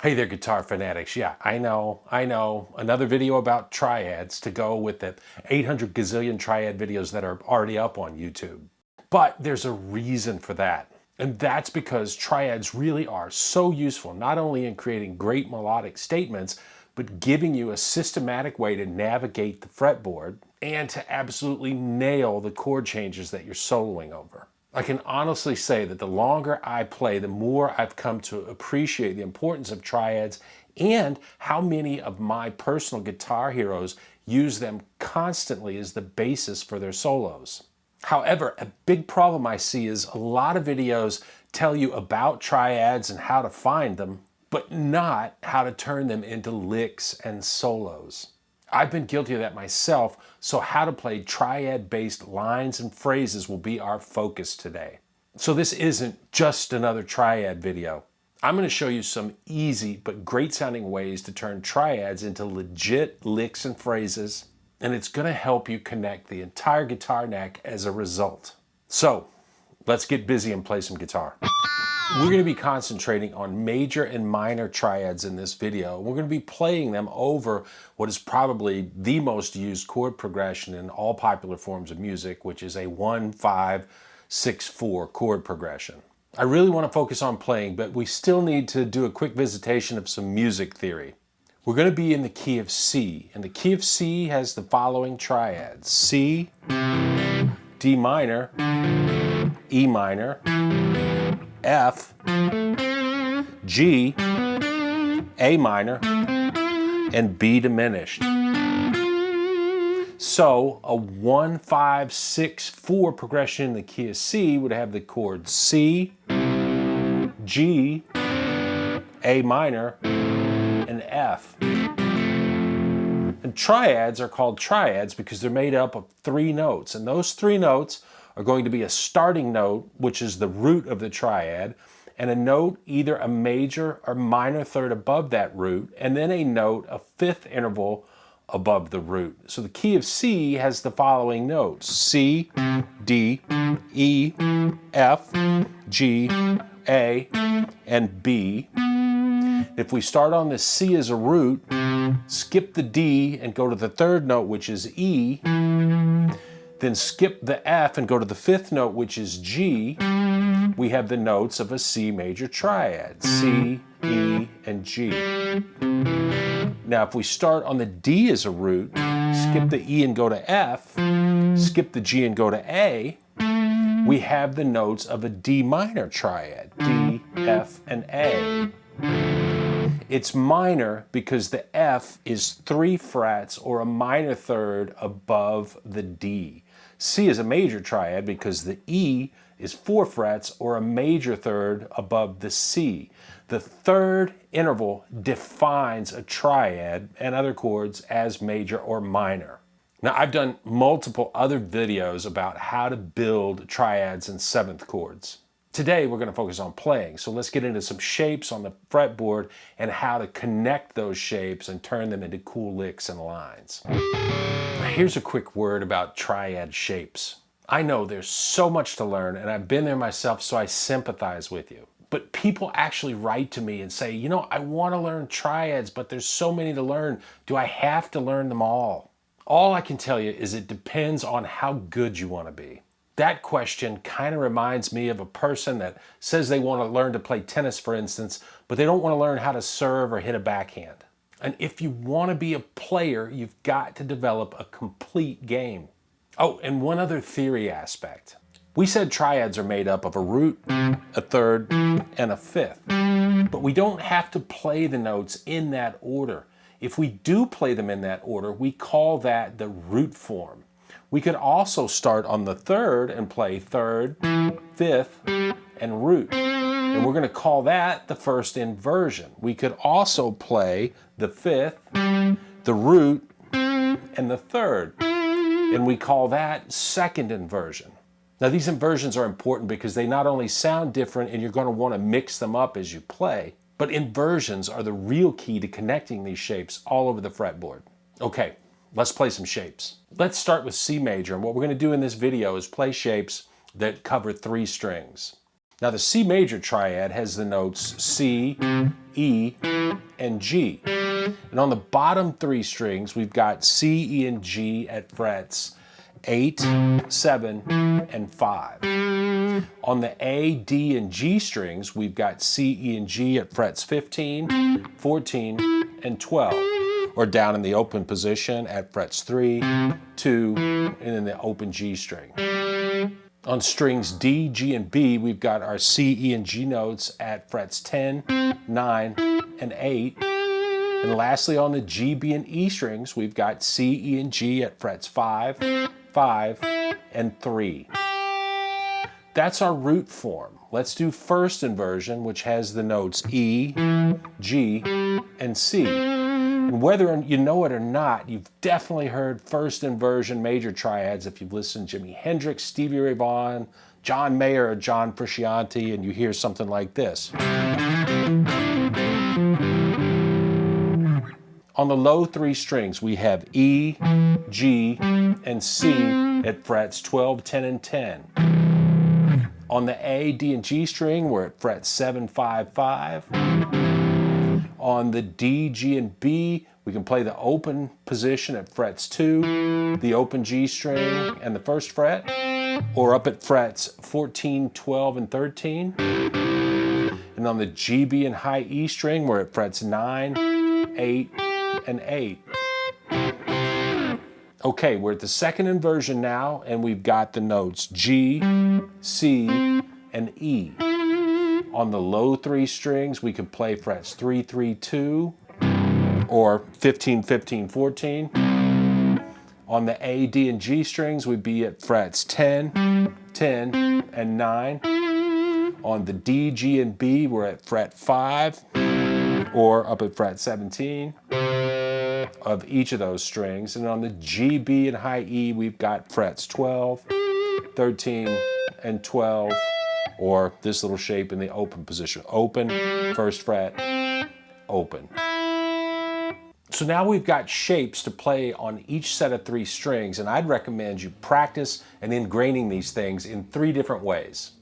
Hey there, guitar fanatics. Yeah, I know. Another video about triads to go with the 800 gazillion triad videos that are already up on YouTube. But there's a reason for that. And that's because triads really are so useful, not only in creating great melodic statements, but giving you a systematic way to navigate the fretboard and to absolutely nail the chord changes that you're soloing over. I can honestly say that the longer I play, the more I've come to appreciate the importance of triads and how many of my personal guitar heroes use them constantly as the basis for their solos. However, a big problem I see is a lot of videos tell you about triads and how to find them, but not how to turn them into licks and solos. I've been guilty of that myself, so how to play triad-based lines and phrases will be our focus today. So this isn't just another triad video. I'm going to show you some easy but great sounding ways to turn triads into legit licks and phrases, and it's going to help you connect the entire guitar neck as a result. So let's get busy and play some guitar. We're going to be concentrating on major and minor triads in this video. We're going to be playing them over what is probably the most used chord progression in all popular forms of music, which is a 1-5-6-4 chord progression. I really want to focus on playing, but we still need to do a quick visitation of some music theory. We're going to be in the key of C, and the key of C has the following triads: C, D minor, E minor, F, G, A minor, and B diminished. So a 1-5-6-4 progression in the key of C would have the chords C, G, A minor, and F. And triads are called triads because they're made up of 3 notes, and those 3 notes are going to be a starting note, which is the root of the triad, and a note either a major or minor third above that root, and then a note, a 5th interval above the root. So the key of C has the following notes: C, D, E, F, G, A, and B. If we start on the C as a root, skip the D and go to the 3rd note, which is E, then skip the F and go to the 5th note, which is G, we have the notes of a C major triad: C, E, and G. Now if we start on the D as a root, skip the E and go to F, skip the G and go to A, we have the notes of a D minor triad: D, F, and A. It's minor because the F is 3 frets or a minor third above the D. C is a major triad because the E is 4 frets or a major third above the C. The 3rd interval defines a triad and other chords as major or minor. Now, I've done multiple other videos about how to build triads and 7th chords. Today, we're going to focus on playing, so let's get into some shapes on the fretboard and how to connect those shapes and turn them into cool licks and lines. Here's a quick word about triad shapes. I know there's so much to learn, and I've been there myself, so I sympathize with you. But people actually write to me and say, you know, I want to learn triads, but there's so many to learn. Do I have to learn them all? All I can tell you is it depends on how good you want to be. That question kind of reminds me of a person that says they want to learn to play tennis, for instance, but they don't want to learn how to serve or hit a backhand. And if you want to be a player, you've got to develop a complete game. Oh, and one other theory aspect. We said triads are made up of a root, a 3rd, and a 5th. But we don't have to play the notes in that order. If we do play them in that order, we call that the root form. We could also start on the 3rd and play 3rd, 5th, and root. And we're going to call that the 1st inversion. We could also play the 5th, the root, and the 3rd. And we call that 2nd inversion. Now these inversions are important because they not only sound different and you're going to want to mix them up as you play, but inversions are the real key to connecting these shapes all over the fretboard. Okay. Let's play some shapes. Let's start with C major, and what we're going to do in this video is play shapes that cover 3 strings. Now the C major triad has the notes C, E, and G. And on the bottom 3 strings, we've got C, E, and G at frets 8, 7, and 5. On the A, D, and G strings, we've got C, E, and G at frets 15, 14, and 12, or down in the open position at frets 3, 2, and in the open G string. On strings D, G, and B, we've got our C, E, and G notes at frets 10, 9, and 8. And lastly, on the G, B, and E strings, we've got C, E, and G at frets 5, 5, and 3. That's our root form. Let's do first inversion, which has the notes E, G, and C. And whether you know it or not, you've definitely heard first inversion major triads if you've listened to Jimi Hendrix, Stevie Ray Vaughan, John Mayer, or John Frusciante, and you hear something like this. On the low 3 strings, we have E, G, and C at frets 12, 10, and 10. On the A, D, and G string, we're at frets 7, 5, 5. On the D, G, and B, we can play the open position at frets 2, the open G string, and the 1st fret, or up at frets 14, 12, and 13. And on the G, B, and high E string, we're at frets 9, 8, and 8. Okay, we're at the second inversion now, and we've got the notes G, C, and E. On the low 3 strings, we can play frets 3, 3, 2, or 15, 15, 14. On the A, D, and G strings, we'd be at frets 10, 10, and 9. On the D, G, and B, we're at fret 5, or up at fret 17 of each of those strings. And on the G, B, and high E, we've got frets 12, 13, and 12, or this little shape in the open position. Open, 1st fret, open. So now we've got shapes to play on each set of 3 strings, and I'd recommend you practice and ingraining these things in 3 different ways.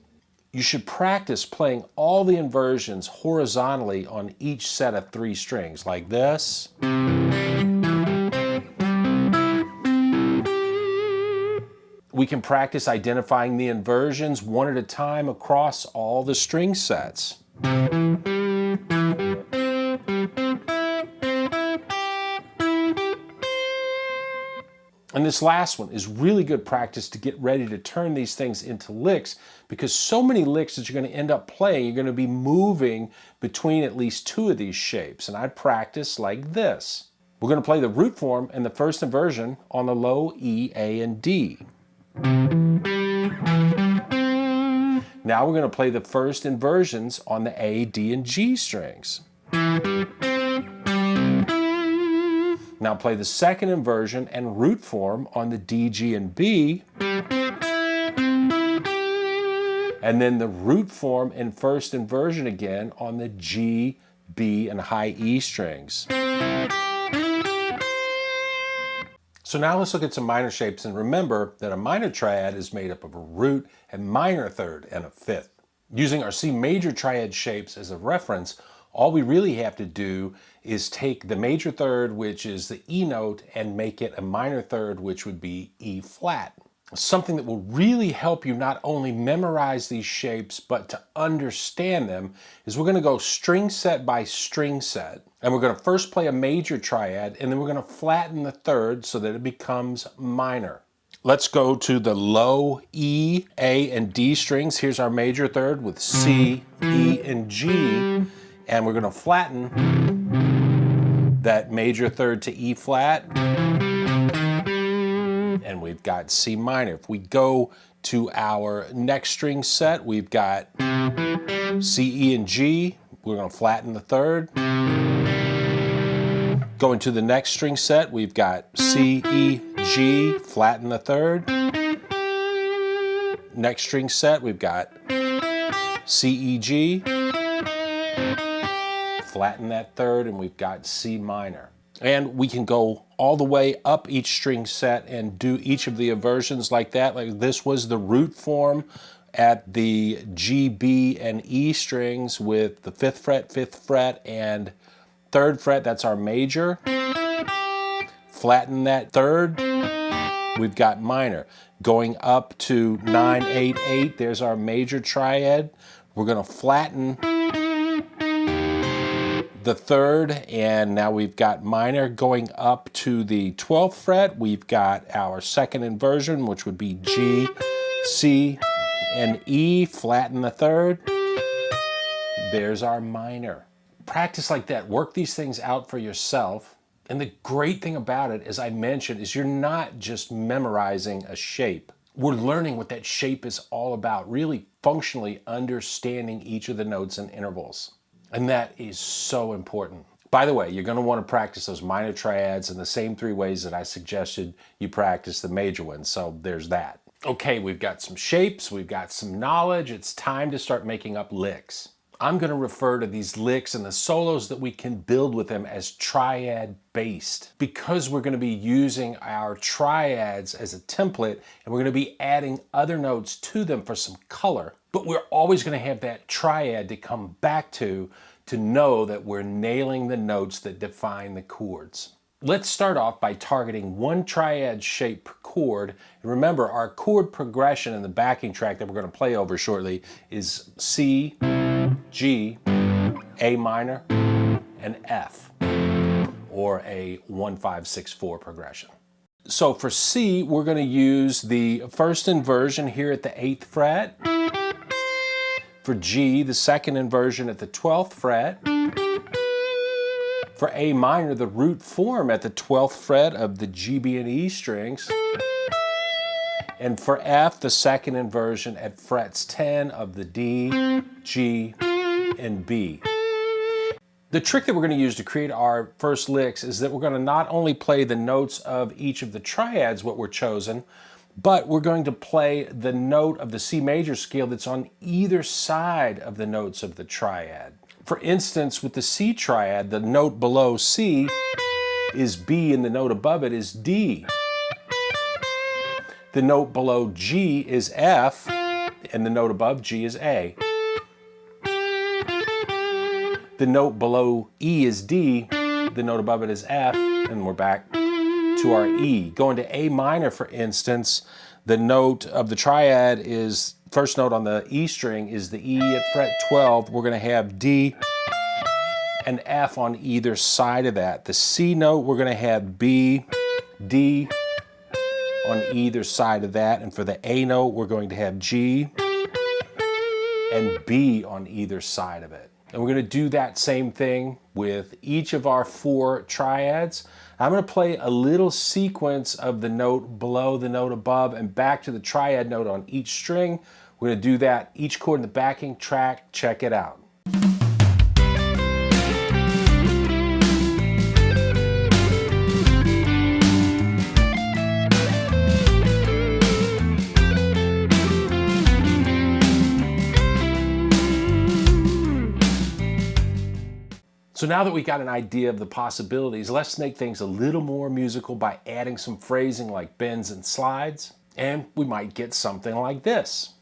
You should practice playing all the inversions horizontally on each set of 3 strings, like this. We can practice identifying the inversions one at a time across all the string sets. And this last one is really good practice to get ready to turn these things into licks, because so many licks that you're going to end up playing, you're going to be moving between at least 2 of these shapes. And I'd practice like this. We're going to play the root form and the first inversion on the low E, A, and D. Now we're going to play the first inversions on the A, D, and G strings. Now play the second inversion and root form on the D, G, and B. And then the root form and first inversion again on the G, B, and high E strings. So now let's look at some minor shapes, and remember that a minor triad is made up of a root, a minor third, and a fifth. Using our C major triad shapes as a reference, all we really have to do is take the major third, which is the E note, and make it a minor third, which would be E flat. Something that will really help you not only memorize these shapes, but to understand them, is we're going to go string set by string set. And we're going to first play a major triad, and then we're going to flatten the third so that it becomes minor. Let's go to the low E, A, and D strings. Here's our major third with C, E, and G. And we're going to flatten that major third to E flat. And we've got C minor. If we go to our next string set, we've got C, E, and G. We're going to flatten the third. Going to the next string set, we've got C, E, G, flatten the third. Next string set, we've got C, E, G, flatten that third, and we've got C minor. And we can go all the way up each string set and do each of the inversions like that. Like this was the root form at the G, B, and E strings with the 5th fret, 5th fret, and 3rd fret, that's our major. Flatten that 3rd, we've got minor. Going up to 9, 8, 8, there's our major triad. We're going to flatten the 3rd, and now we've got minor. Going up to the 12th fret, we've got our 2nd inversion, which would be G, C, and E. Flatten the 3rd. There's our minor. Practice like that. Work these things out for yourself. And the great thing about it, as I mentioned, is you're not just memorizing a shape. We're learning what that shape is all about, really functionally understanding each of the notes and intervals. And that is so important. By the way, you're going to want to practice those minor triads in the same 3 ways that I suggested you practice the major ones. So there's that. Okay, we've got some shapes, we've got some knowledge. It's time to start making up licks. I'm going to refer to these licks and the solos that we can build with them as triad based, because we're going to be using our triads as a template and we're going to be adding other notes to them for some color. But we're always going to have that triad to come back to know that we're nailing the notes that define the chords. Let's start off by targeting one triad shape per chord. And remember, our chord progression in the backing track that we're going to play over shortly is C, G, A minor, and F, or a 1, 5, 6, 4 progression. So for C, we're going to use the 1st inversion here at the 8th fret. For G, the 2nd inversion at the 12th fret. For A minor, the root form at the 12th fret of the G, B, and E strings. And for F, the 2nd inversion at frets 10 of the D, G, and B. The trick that we're going to use to create our first licks is that we're going to not only play the notes of each of the triads, what were chosen, but we're going to play the note of the C major scale that's on either side of the notes of the triad. For instance, with the C triad, the note below C is B and the note above it is D. The note below G is F and the note above G is A. The note below E is D, the note above it is F, and we're back to our E. Going to A minor, for instance, the note of the triad is, first note on the E string is the E at fret 12. We're going to have D and F on either side of that. The C note, we're going to have B, D on either side of that. And for the A note, we're going to have G and B on either side of it. And we're going to do that same thing with each of our 4 triads. I'm going to play a little sequence of the note below the note above and back to the triad note on each string. We're going to do that each chord in the backing track. Check it out. So now that we got an idea of the possibilities, let's make things a little more musical by adding some phrasing like bends and slides, and we might get something like this.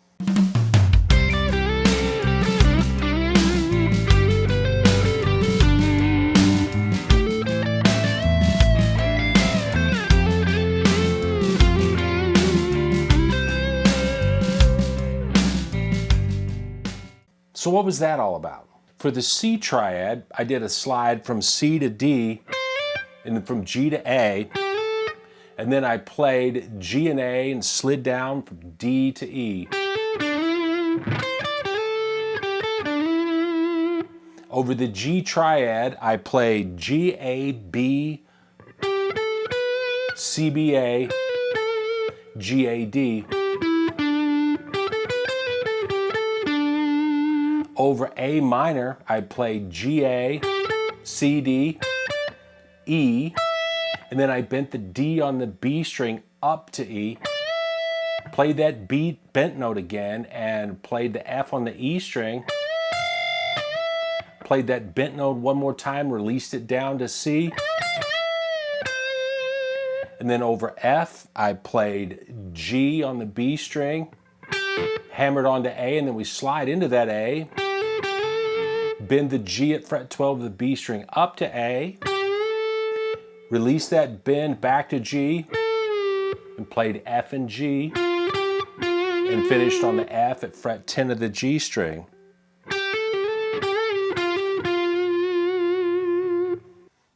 So what was that all about? For the C triad, I did a slide from C to D and then from G to A, and then I played G and A and slid down from D to E. Over the G triad, I played G, A, B, C, B, A, G, A, D. Over A minor, I played G, A, C, D, E, and then I bent the D on the B string up to E, played that B bent note again, and played the F on the E string, played that bent note one more time, released it down to C, and then over F, I played G on the B string, hammered onto A, and then we slide into that A, bend the G at fret 12 of the B string up to A, release that bend back to G, and played F and G, and finished on the F at fret 10 of the G string.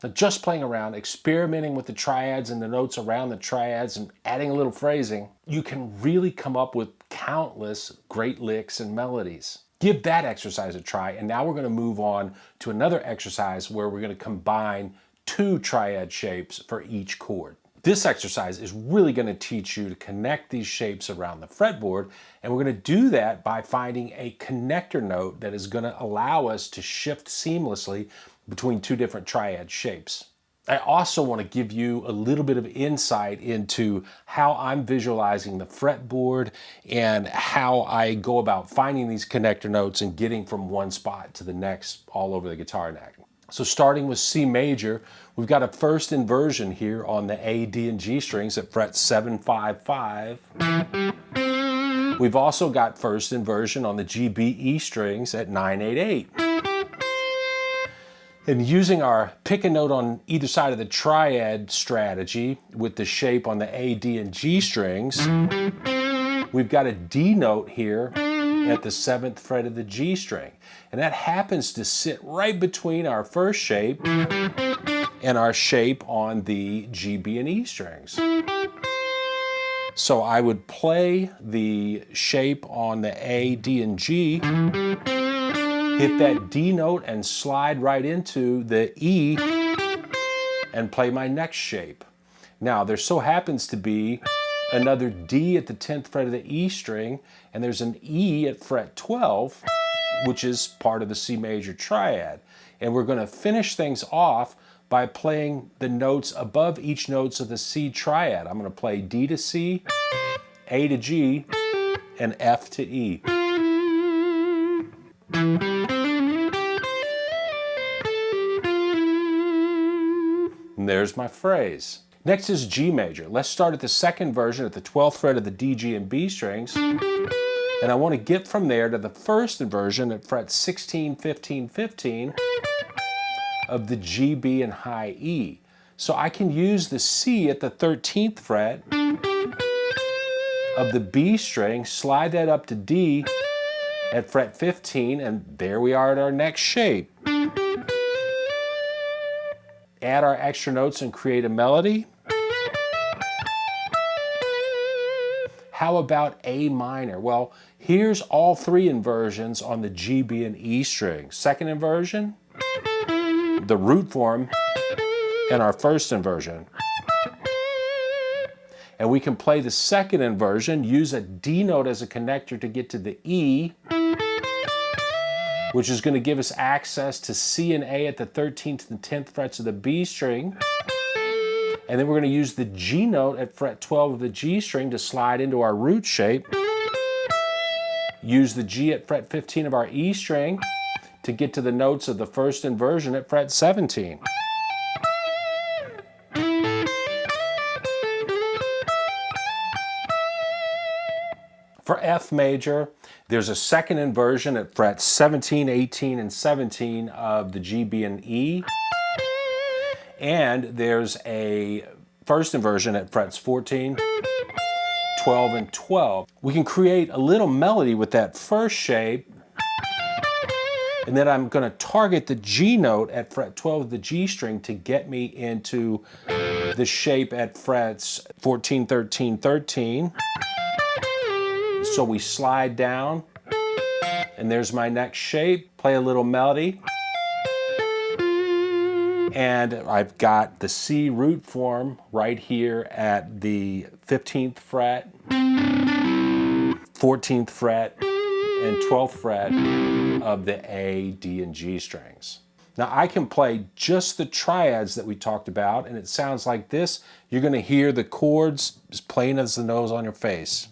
Now just playing around, experimenting with the triads and the notes around the triads and adding a little phrasing, you can really come up with countless great licks and melodies. Give that exercise a try, and now we're going to move on to another exercise where we're going to combine 2 triad shapes for each chord. This exercise is really going to teach you to connect these shapes around the fretboard, and we're going to do that by finding a connector note that is going to allow us to shift seamlessly between 2 different triad shapes. I also want to give you a little bit of insight into how I'm visualizing the fretboard and how I go about finding these connector notes and getting from one spot to the next all over the guitar neck. So starting with C major, we've got a first inversion here on the A, D, and G strings at fret 7, 5, 5. We've also got first inversion on the G, B, E strings at 9, 8, 8. And using our pick a note on either side of the triad strategy with the shape on the A, D, and G strings, we've got a D note here at the 7th fret of the G string. And that happens to sit right between our first shape and our shape on the G, B, and E strings. So I would play the shape on the A, D, and G, hit that D note and slide right into the E and play my next shape. Now there so happens to be another D at the 10th fret of the E string, and there's an E at fret 12, which is part of the C major triad. And we're going to finish things off by playing the notes above each notes of the C triad. I'm going to play D to C, A to G, and F to E. And there's my phrase. Next is G major. Let's start at the second version at the 12th fret of the D, G, and B strings. And I want to get from there to the first inversion at fret 16, 15, 15 of the G, B, and high E. So I can use the C at the 13th fret of the B string, slide that up to D at fret 15, and there we are at our next shape. Add our extra notes and create a melody. How about A minor? Well, here's all 3 inversions on the G, B, and E string. Second inversion, the root form, and our first inversion. And we can play the second inversion, use a D note as a connector to get to the E, which is going to give us access to C and A at the 13th and 10th frets of the B string. And then we're going to use the G note at fret 12 of the G string to slide into our root shape. Use the G at fret 15 of our E string to get to the notes of the first inversion at fret 17. For F major, there's a second inversion at frets 17, 18, and 17 of the G, B, and E. And there's a first inversion at frets 14, 12, and 12. We can create a little melody with that first shape, and then I'm going to target the G note at fret 12 of the G string to get me into the shape at frets 14, 13, 13. So we slide down, and there's my next shape. Play a little melody. And I've got the C root form right here at the 15th fret, 14th fret, and 12th fret of the A, D, and G strings. Now I can play just the triads that we talked about, and it sounds like this. You're going to hear the chords as plain as the nose on your face.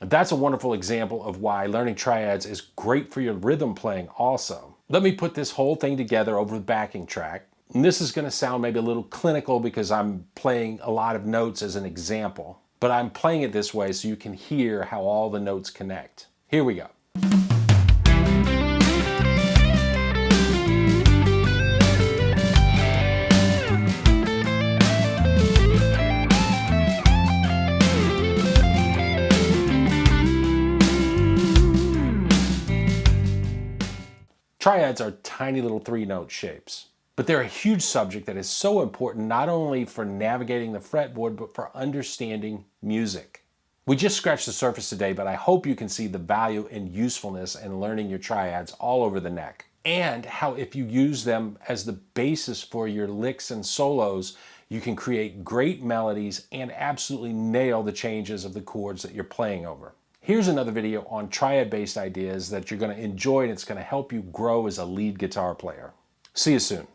That's a wonderful example of why learning triads is great for your rhythm playing also. Let me put this whole thing together over the backing track. And this is going to sound maybe a little clinical because I'm playing a lot of notes as an example, but I'm playing it this way so you can hear how all the notes connect. Here we go. Triads are tiny little 3-note shapes, but they're a huge subject that is so important not only for navigating the fretboard, but for understanding music. We just scratched the surface today, but I hope you can see the value and usefulness in learning your triads all over the neck, and how if you use them as the basis for your licks and solos, you can create great melodies and absolutely nail the changes of the chords that you're playing over. Here's another video on triad-based ideas that you're going to enjoy, and it's going to help you grow as a lead guitar player. See you soon.